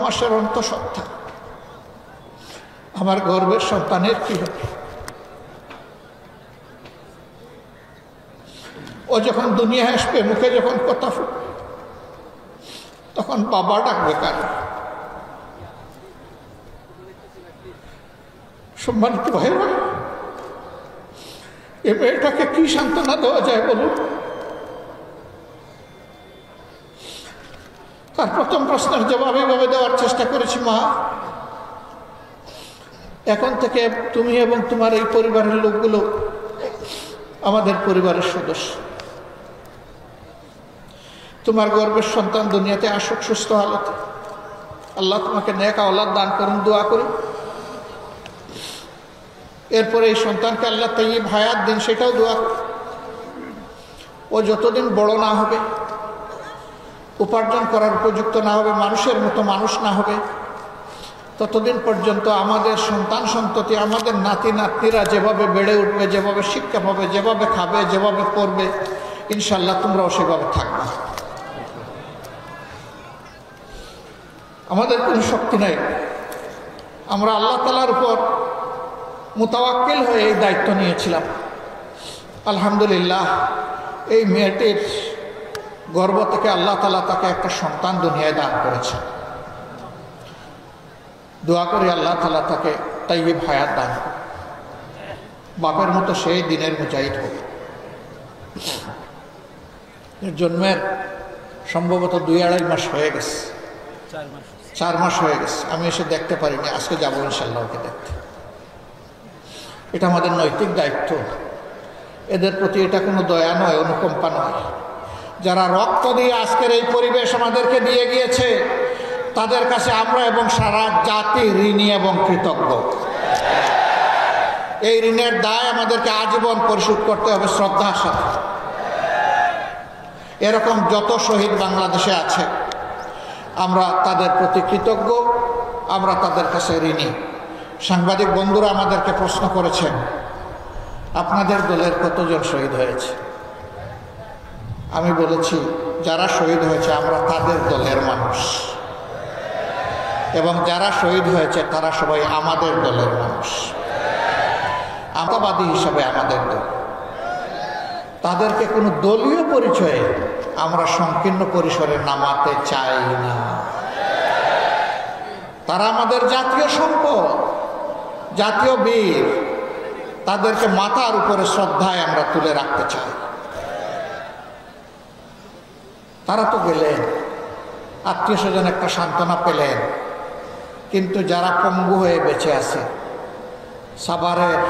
মাসের অন্তঃসত্ত্বা, আমার গর্ভের সন্তানের কি হবে? ও যখন দুনিয়া আসবে, মুখে যখন কথা ফুটবে, তখন বাবা ডাকবে কার? সম্মানিত ভাইরা, এ মেয়েটাকে কি সান্ত্বনা দেওয়া যায় বলুন? তার প্রথম প্রশ্নের জবাব এভাবে দেওয়ার চেষ্টা করেছি, মা, এখন থেকে তুমি এবং তোমার এই পরিবারের লোকগুলো আমাদের পরিবারের সদস্য। তোমার গর্ভের সন্তান দুনিয়াতে আসুক সুস্থ হালতে, আল্লাহ তোমাকে নেক আওলাদ দান করুন, দোয়া করি। এরপরে এই সন্তানকে আল্লাহ তাইয়্যিব হায়াত দিন, সেটাও দোয়া করি। ও যতদিন বড় না হবে, উপার্জন করার উপযুক্ত না হবে, মানুষের মতো মানুষ না হবে, ততদিন পর্যন্ত আমাদের সন্তান সন্ততি, আমাদের নাতি নাতনিরা যেভাবে বেড়ে উঠবে, যেভাবে শিক্ষা পাবে, যেভাবে খাবে, যেভাবে পড়বে, ইনশাল্লাহ তোমরাও সেভাবে থাকবে। আমাদের কোনো শক্তি নাই, আমরা আল্লাহ তাআলার উপর মুতাওয়াক্কিল হয়ে এই দায়িত্ব নিয়েছিলাম। আলহামদুলিল্লাহ, এই মেয়েটির গর্ভ থেকে আল্লাহ তাআলা তাকে একটা সন্তান দুনিয়ায় দান করেছে। দোয়া করি আল্লাহ তাআলা তাকে তাইয়্যিব হায়াত দান করে, বাপের মতো সেই দিনের মুজাহিদ হোক। এর জন্মের সম্ভবত 2-2.5 মাস হয়ে গেছে, 4 মাস হয়ে গেছে। আমি এসে দেখতে পারিনি, আজকে যাবো ইনশাল্লাহ ওকে দেখতে। এটা আমাদের নৈতিক দায়িত্ব। এদের প্রতি এটা কোনো দয়া নয়, অনুকম্পা নয়। যারা রক্ত দিয়ে আজকের এই পরিবেশ আমাদেরকে দিয়ে গিয়েছে, তাদের কাছে আমরা এবং সারা জাতি ঋণী এবং কৃতজ্ঞ। এই ঋণের দায় আমাদেরকে আজীবন পরিশোধ করতে হবে শ্রদ্ধার সাথে। এরকম যত শহীদ বাংলাদেশে আছে, আমরা তাদের প্রতি কৃতজ্ঞ, আমরা তাদের কাছে ঋণী। সাংবাদিক বন্ধুরা আমাদেরকে প্রশ্ন করেছেন, আপনাদের দলের কতজন শহীদ হয়েছে? আমি বলেছি, যারা শহীদ হয়েছে আমরা তাদের দলের মানুষ, এবং যারা শহীদ হয়েছে তারা সবাই আমাদের দলের মানুষ। আমলাবাদী হিসাবে আমাদের দল, তাদেরকে কোনো দলীয় পরিচয়ে আমরা সংকীর্ণ পরিসরে নামাতে চাই না। তারা আমাদের জাতীয় সম্পদ, জাতীয় বীর, তাদেরকে মাথার উপরে শ্রদ্ধায় আমরা তুলে রাখতে চাই। তারা তো গেলেন, আত্মীয় স্বজন একটা সান্ত্বনা পেলেন, কিন্তু যারা পঙ্গু হয়ে বেঁচে আছে, সাভারের,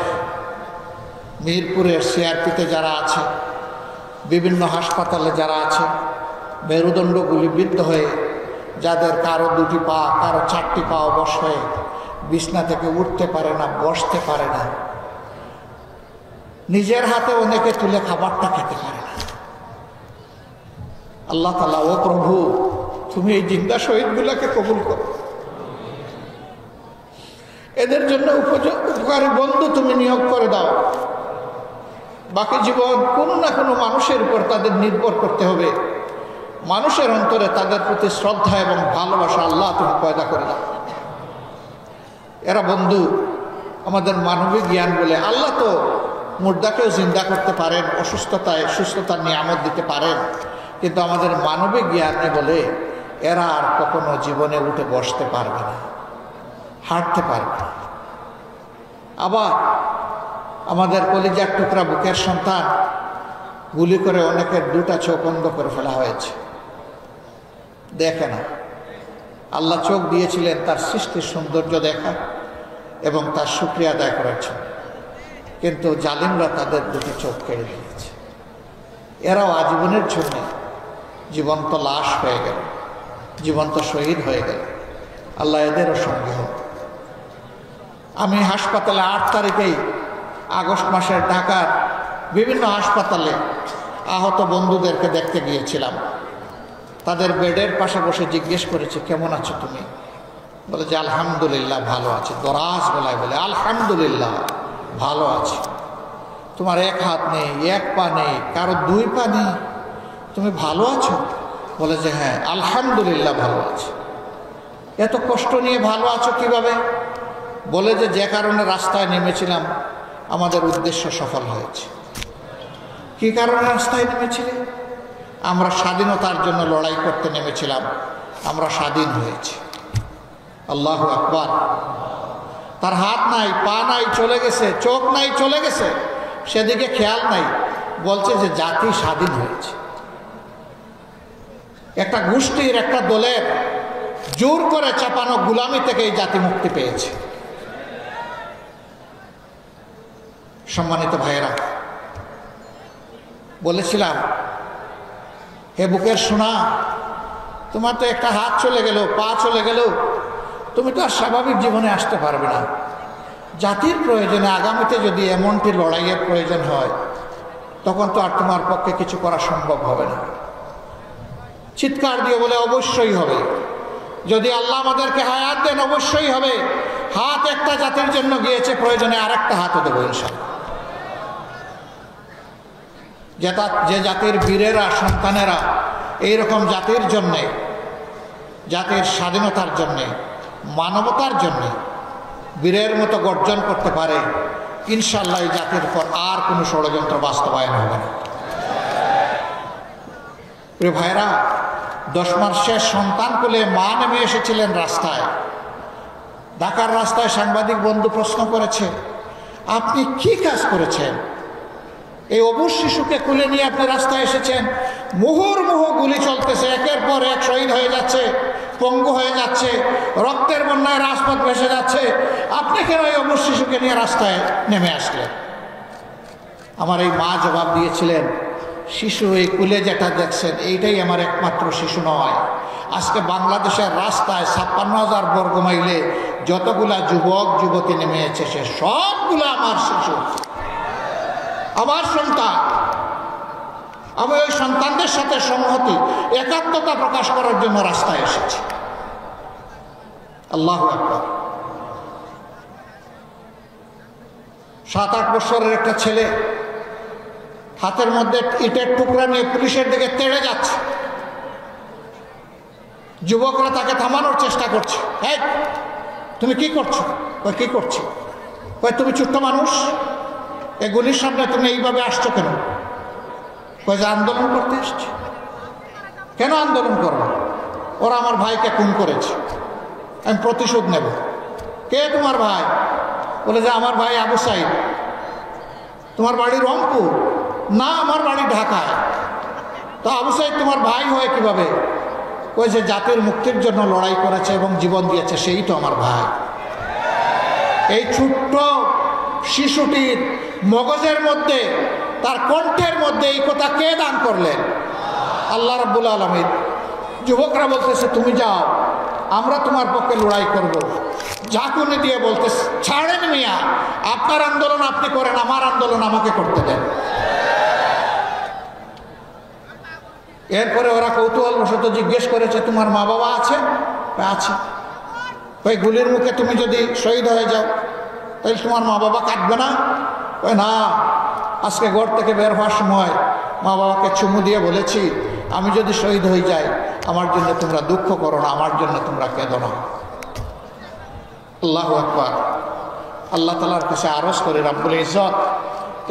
মিরপুরের সিআরপিতে যারা আছে, বিভিন্ন হাসপাতালে যারা আছে, মেরুদণ্ড গুলিবিদ্ধ হয়ে, যাদের কারো 2টি পা, কারো 4টি পা অবশ হয়ে বিছনা থেকে উঠতে পারে না, বসতে পারে না, নিজের হাতে অনেকে তুলে খাবারটা খেতে পারে না। আল্লাহ তাআলা, ও প্রভু, তুমি এই জিন্দা শহীদগুলোকে কবুল করো। এদের জন্য উপকারী বন্ধু তুমি নিয়োগ করে দাও। বাকি জীবন কোনো না কোনো মানুষের উপর তাদের নির্ভর করতে হবে। মানুষের অন্তরে তাদের প্রতি শ্রদ্ধা এবং ভালোবাসা আল্লাহ তুমি পয়দা করে দাও। এরা বন্ধু, আমাদের মানবিক জ্ঞান বলে। আল্লাহ তো মুর্দাকেও জিন্দা করতে পারেন, অসুস্থতায় সুস্থতার নিয়ামত দিতে পারেন, কিন্তু আমাদের মানবিক জ্ঞানে বলে এরা আর কখনো জীবনে উঠে বসতে পারবে না, হাঁটতে পারবে না। আবার আমাদের কলিজার টুকরা বুকের সন্তান, গুলি করে অনেকের 2টা চোখ বন্ধ করে ফেলা হয়েছে, দেখে না। আল্লাহ চোখ দিয়েছিলেন তার সৃষ্টির সৌন্দর্য দেখা এবং তার শুকরিয়া আদায় করার জন্য, কিন্তু জালিমরা তাদের 2টি চোখ কেড়ে দিয়েছে। এরাও আজীবনের জন্য জীবন্ত লাশ হয়ে গেল, জীবন্ত শহীদ হয়ে গেল। আল্লাহ এদেরও সঙ্গে হোক। আমি হাসপাতালে 8 তারিখেই আগস্ট মাসের ঢাকার বিভিন্ন হাসপাতালে আহত বন্ধুদেরকে দেখতে গিয়েছিলাম। তাদের বেডের পাশে বসে জিজ্ঞেস করেছে, কেমন আছো তুমি? বলে যে আলহামদুলিল্লাহ ভালো আছি। দরাজ গলায় বলে, আলহামদুলিল্লাহ ভালো আছি। তোমার 1 হাত নেই, 1 পা নেই, কারো 2 পা নেই, তুমি ভালো আছো? বলে যে হ্যাঁ আলহামদুলিল্লাহ ভালো আছি। এত কষ্ট নিয়ে ভালো আছো কিভাবে? বলে যে কারণে রাস্তায় নেমেছিলাম আমাদের উদ্দেশ্য সফল হয়েছে। কি কারণে রাস্তায় নেমেছিলে? আমরা স্বাধীনতার জন্য লড়াই করতে নেমেছিলাম, আমরা স্বাধীন হয়েছি। আল্লাহু আকবার। তার হাত নাই, পা নাই, চলে গেছে, চোখ নাই, চলে গেছে, সেদিকে খেয়াল নাই, বলছে যে জাতি স্বাধীন হয়েছে। একটা গোষ্ঠীর, একটা দলের জোর করে চাপানো গুলামি থেকে এই জাতি মুক্তি পেয়েছে। সম্মানিত ভাইয়েরা, বলেছিলাম হে বুকের সোনা, তোমার তো একটা হাত চলে গেল, পা চলে গেল, তুমি তো আর স্বাভাবিক জীবনে আসতে পারবে না। জাতির প্রয়োজনে আগামীতে যদি এমনটি লড়াইয়ের প্রয়োজন হয়, তখন তো আর তোমার পক্ষে কিছু করা সম্ভব হবে না। চিৎকার দিয়ে বলে অবশ্যই হবে। যদি আল্লাহ আমাদেরকে হায়াত দেন অবশ্যই হবে। হাত একটা জাতির জন্য গিয়েছে, প্রয়োজনে আরেকটা হাতও দেবো ইনশাআল্লাহ। যে জাতির বীরেরা, সন্তানেরা এইরকম জাতির জন্যে, জাতির স্বাধীনতার জন্যে, মানবতার জন্যে বীরের মতো গর্জন করতে পারে, ইনশাআল্লাহ এই জাতির পর আর কোনো ষড়যন্ত্র বাস্তবায়ন হবে না। প্রিয় ভাইরা, 10 মাসের সন্তান কোলে মা নেমে এসেছিলেন রাস্তায়। ঢাকার রাস্তায় সাংবাদিক বন্ধু প্রশ্ন করেছে, আপনি কি কাজ করেছেন? এই অবুঝ শিশুকে কোলে নিয়ে আপনি রাস্তায় এসেছেন, মুহুর্মুহু গুলি চলতেছে, একের পর এক শহীদ হয়ে যাচ্ছে, পঙ্গু হয়ে যাচ্ছে, রক্তের বন্যায় রাজপথ ভেসে যাচ্ছে, আপনি কেন এই অবুঝ শিশুকে নিয়ে রাস্তায় নেমে আসলেন? আমার এই মা জবাব দিয়েছিলেন, শিশু এই কুলে যেটা দেখছেন এইটাই আমার একমাত্র শিশু নয়। আজকে বাংলাদেশের রাস্তায় 56,000 বর্গ মাইলে যতগুলা যুবক যুবতী নেমে এসেছে সবগুলো আমার শিশু, আমার সন্তান। আমি ওই সন্তানদের সাথে সংহতি, একাত্মতা প্রকাশ করার জন্য রাস্তায় এসেছি। আল্লাহু আকবার। 7-8 বছরের একটা ছেলে হাতের মধ্যে ইটের টুকরা নিয়ে পুলিশের দিকে তেড়ে যাচ্ছে। যুবকরা তাকে থামানোর চেষ্টা করছে। এই তুমি কি করছো? কই কি করছো? কই তুমি ছোট্ট মানুষ, এগুলির সামনে তুমি এইভাবে আসছো কেন? কই যে আন্দোলন করতে এসছি। কেন আন্দোলন করবো? ওরা আমার ভাইকে খুন করেছে, আমি প্রতিশোধ নেব। কে তোমার ভাই? বলে যে আমার ভাই আবু সাইদ। তোমার বাড়ি রংপুর? না, আমার বাড়ি ঢাকায়। তো আবু সাইদ তোমার ভাই হয় কিভাবে? ওই যে জাতির মুক্তির জন্য লড়াই করেছে এবং জীবন দিয়েছে, সেই তো আমার ভাই। এই ছোট্ট শিশুটির মগজের মধ্যে, তার কণ্ঠের মধ্যে এই কথা কে দান করলেন? আল্লাহ রাব্বুল আলামিন। যুবকরা বলতেছে তুমি যাও, আমরা তোমার পক্ষে লড়াই করব। ঝাঁকুনি দিয়ে বলতেছে ছাড়েন মিয়া, আপনার আন্দোলন আপনি করেন, আমার আন্দোলন আমাকে করতে দেন। এরপরে ওরা কৌতূহলবশত জিজ্ঞেস করেছে তোমার মা বাবা আছে? আছে। ওই গুলির মুখে তুমি যদি শহীদ হয়ে যাও তাহলে তোমার মা বাবা কাঁদবে না? ওই না, আজকে ঘর থেকে বের হওয়ার সময় মা বাবাকে চুমু দিয়ে বলেছি আমি যদি শহীদ হয়ে যাই আমার জন্য তোমরা দুঃখ করো না, আমার জন্য তোমরা কেঁদো না। আল্লাহু আকবার। আল্লাহ তাআলার কাছে আরজ করে রাব্বুল ইজ্জত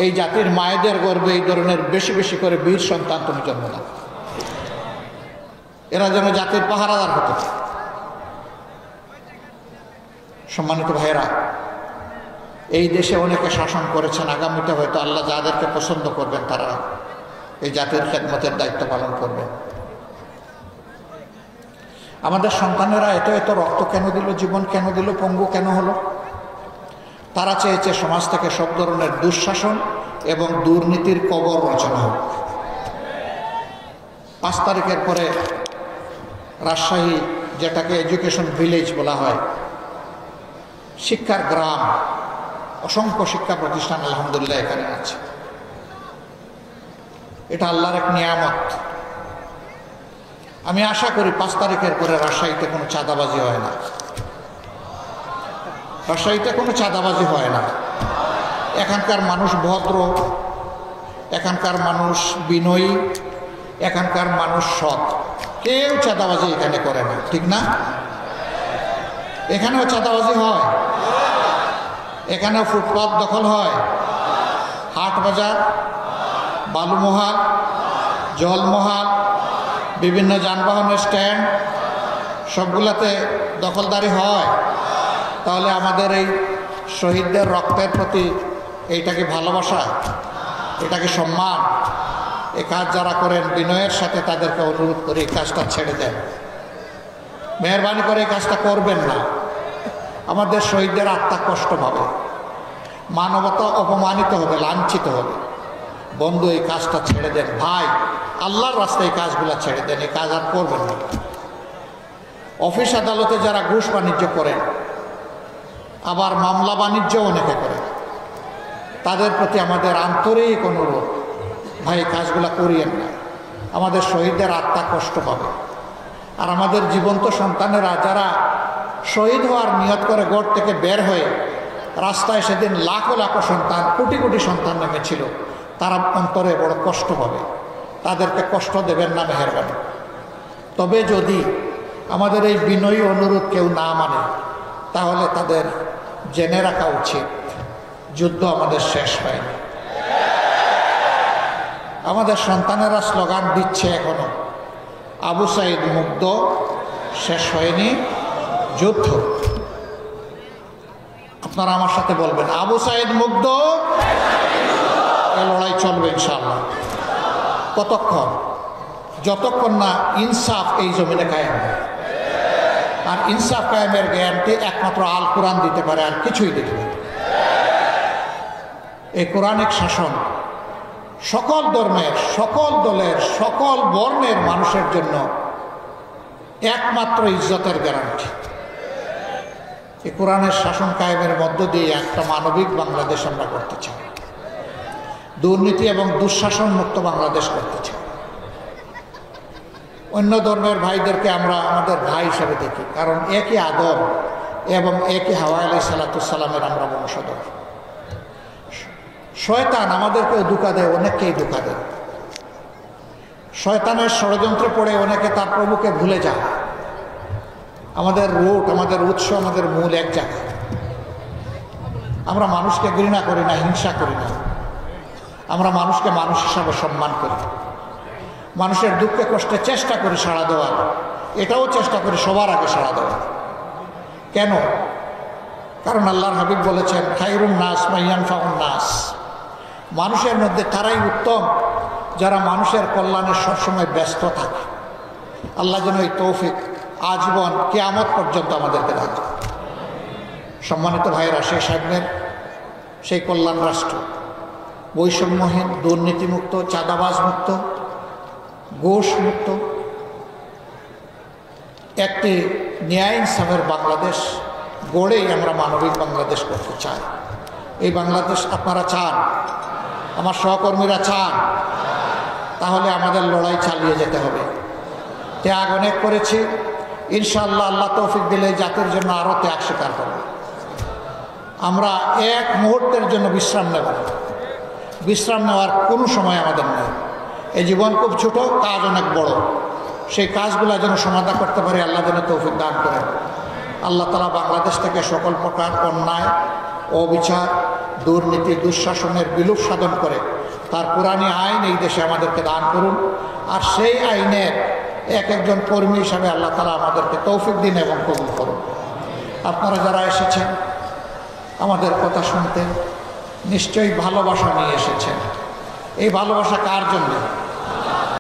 এই জাতির মায়েদের গর্ভে এই ধরনের বেশি বেশি করে বীর সন্তান তুমি জন্ম দাও, এরা যেন জাতির পাহারাদার হতো। সম্মানিত ভাইয়েরা, এই দেশে অনেকে শাসন করেছেন, আগামীতে হয়তো আল্লাহ যাদেরকে পছন্দ করবেন তারা এই জাতির খেদমতের দায়িত্ব পালন করবেন। আমাদের সন্তানেরা এত এত রক্ত কেন দিল, জীবন কেন দিল, পঙ্গু কেন হলো? তারা চেয়েছে সমাজ থেকে সব ধরনের দুঃশাসন এবং দুর্নীতির কবর রচনা হোক। 5 তারিখের পরে রাজশাহী, যেটাকে এডুকেশন ভিলেজ বলা হয়, শিক্ষার গ্রাম, অসংখ্য শিক্ষা প্রতিষ্ঠান আলহামদুলিল্লাহ এখানে আছে। এটা আল্লাহর এক নিয়ামত। আমি আশা করি 5 তারিখের পরে রাজশাহীতে কোনো চাঁদাবাজি হয় না, রাজশাহীতে কোনো চাঁদাবাজি হয় না। এখানকার মানুষ ভদ্র, এখানকার মানুষ বিনয়ী, এখানকার মানুষ সৎ, কেউ চাঁদাবাজি এখানে করে না, ঠিক না? এখানেও চাঁদাবাজি হয়, এখানেও ফুটপাত দখল হয়, হাট বাজার, বালুমহাল, জলমহাল, বিভিন্ন যানবাহনের স্ট্যান্ড সবগুলাতে দখলদারি হয়। তাহলে আমাদের এই শহীদদের রক্তের প্রতি এইটা কি ভালোবাসা? এটা কি সম্মান? এই কাজ যারা করেন বিনয়ের সাথে তাদেরকে অনুরোধ করে এই কাজটা ছেড়ে দেন, মেহরবানি করে এই কাজটা করবেন না। আমাদের শহীদদের আত্মা কষ্ট পাবে, মানবতা অপমানিত হবে, লাঞ্ছিত হবে। বন্ধু, এই কাজটা ছেড়ে দেন ভাই, আল্লাহর রাস্তায় এই কাজগুলো ছেড়ে দেন, এই কাজ আর করবেন না। অফিস আদালতে যারা ঘুষ বাণিজ্য করেন, আবার মামলা বাণিজ্য অনেকে করেন, তাদের প্রতি আমাদের আন্তরিক অনুরোধ, ভাই এই কাজগুলো করিয়েন না। আমাদের শহীদদের আত্মা কষ্ট পাবে। আর আমাদের জীবন্ত সন্তানেরা যারা শহীদ হওয়ার নিয়ত করে ঘর থেকে বের হয়ে রাস্তায় সেদিন লাখো লাখো সন্তান, কোটি কোটি সন্তান নেমেছিল, তারা অন্তরে বড় কষ্ট পাবে। তাদেরকে কষ্ট দেবেন না মেহেরবানি। তবে যদি আমাদের এই বিনয়ী অনুরোধ কেউ না মানে, তাহলে তাদের জেনে রাখা উচিত যুদ্ধ আমাদের শেষ হয়নি। আমাদের সন্তানেরা স্লোগান দিচ্ছে এখনো, আবু সাইদ মুগ্ধ, শেষ হয়নি যুদ্ধ। আপনারা আমার সাথে বলবেন, আবু সাইদ মুগ্ধ, এই লড়াই চলবে ইনশাআল্লাহ। কতক্ষণ? যতক্ষণ না ইনসাফ এই জমিনে কায়েম হয়। আর ইনসাফ কায়েমের গ্যারান্টি একমাত্র আল কোরআন দিতে পারে, আর কিছুই দিতে পারে। এই কোরআনিক শাসন সকল ধর্মের, সকল দলের, সকল বর্ণের মানুষের জন্য একমাত্র ইজ্জতের গ্যারান্টি। এই কোরআনের শাসন কায়েমের মধ্য দিয়ে একটা মানবিক বাংলাদেশ আমরা করতে চাই, দুর্নীতি এবং দুঃশাসন মুক্ত বাংলাদেশ করতে চাই। অন্য ধর্মের ভাইদেরকে আমরা আমাদের ভাই হিসেবে দেখি, কারণ একই আদম এবং একই হাওয়া আলাইহিস সালামের আমরা বংশধর। শয়তান আমাদেরকেও ধোঁকা দেয়, অনেককেই ধোঁকা দেয়। শয়তানের ষড়যন্ত্রে পড়ে অনেকে তার প্রভুকে ভুলে যায়। আমাদের রুট, আমাদের উৎস, আমাদের মূল এক জায়গায়। আমরা মানুষকে ঘৃণা করি না, হিংসা করি না। আমরা মানুষকে মানুষ হিসাবে সম্মান করি। মানুষের দুঃখে কষ্টে চেষ্টা করি সাড়া দেওয়ার, এটাও চেষ্টা করি সবার আগে সাড়া দেওয়ার। কেন? কারণ আল্লাহর হাবিব বলেছেন, খায়রুন নাস মাইয়ানফাউন নাস, মানুষের মধ্যে তারাই উত্তম যারা মানুষের কল্যাণে সবসময় ব্যস্ত থাকে। আল্লাহ যেন এই তৌফিক আজীবন কিয়ামত পর্যন্ত আমাদেরকে দান। সম্মানিত ভাইয়েরা, সেই সামনের সেই কল্যাণ রাষ্ট্র, বৈষম্যহীন, দুর্নীতিমুক্ত, চাঁদাবাজ মুক্ত, ঘুষ মুক্ত একটি ন্যায় ইনসাফের বাংলাদেশ গড়েই আমরা মানবিক বাংলাদেশ করতে চাই। এই বাংলাদেশ আপনারা চান, আমার সহকর্মীরা চান, তাহলে আমাদের লড়াই চালিয়ে যেতে হবে। ত্যাগ অনেক করেছি, ইনশাআল্লাহ আল্লাহ তৌফিক দিলে জাতির জন্য আরও ত্যাগ স্বীকার করব। আমরা এক মুহূর্তের জন্য বিশ্রাম নেব না। বিশ্রাম নেওয়ার কোনো সময় আমাদের নেই। এই জীবন খুব ছোট, কাজ অনেক বড়। সেই কাজগুলো যেন সমাধা করতে পারি, আল্লাহ যেন তৌফিক দান করেন। আল্লাহ তাআলা বাংলাদেশ থেকে সকল প্রকার অন্যায়, অবিচার, দুর্নীতি, দুঃশাসনের বিলোপ সাধন করে তার কোরআনী আইন এই দেশে আমাদেরকে দান করুন। আর সেই আইনের এক একজন কর্মী হিসাবে আল্লাহ তাআলা আমাদেরকে তৌফিক দিন এবং কবুল করুন। আপনারা যারা এসেছেন আমাদের কথা শুনতে, নিশ্চয়ই ভালোবাসা নিয়ে এসেছেন। এই ভালোবাসা কার জন্য?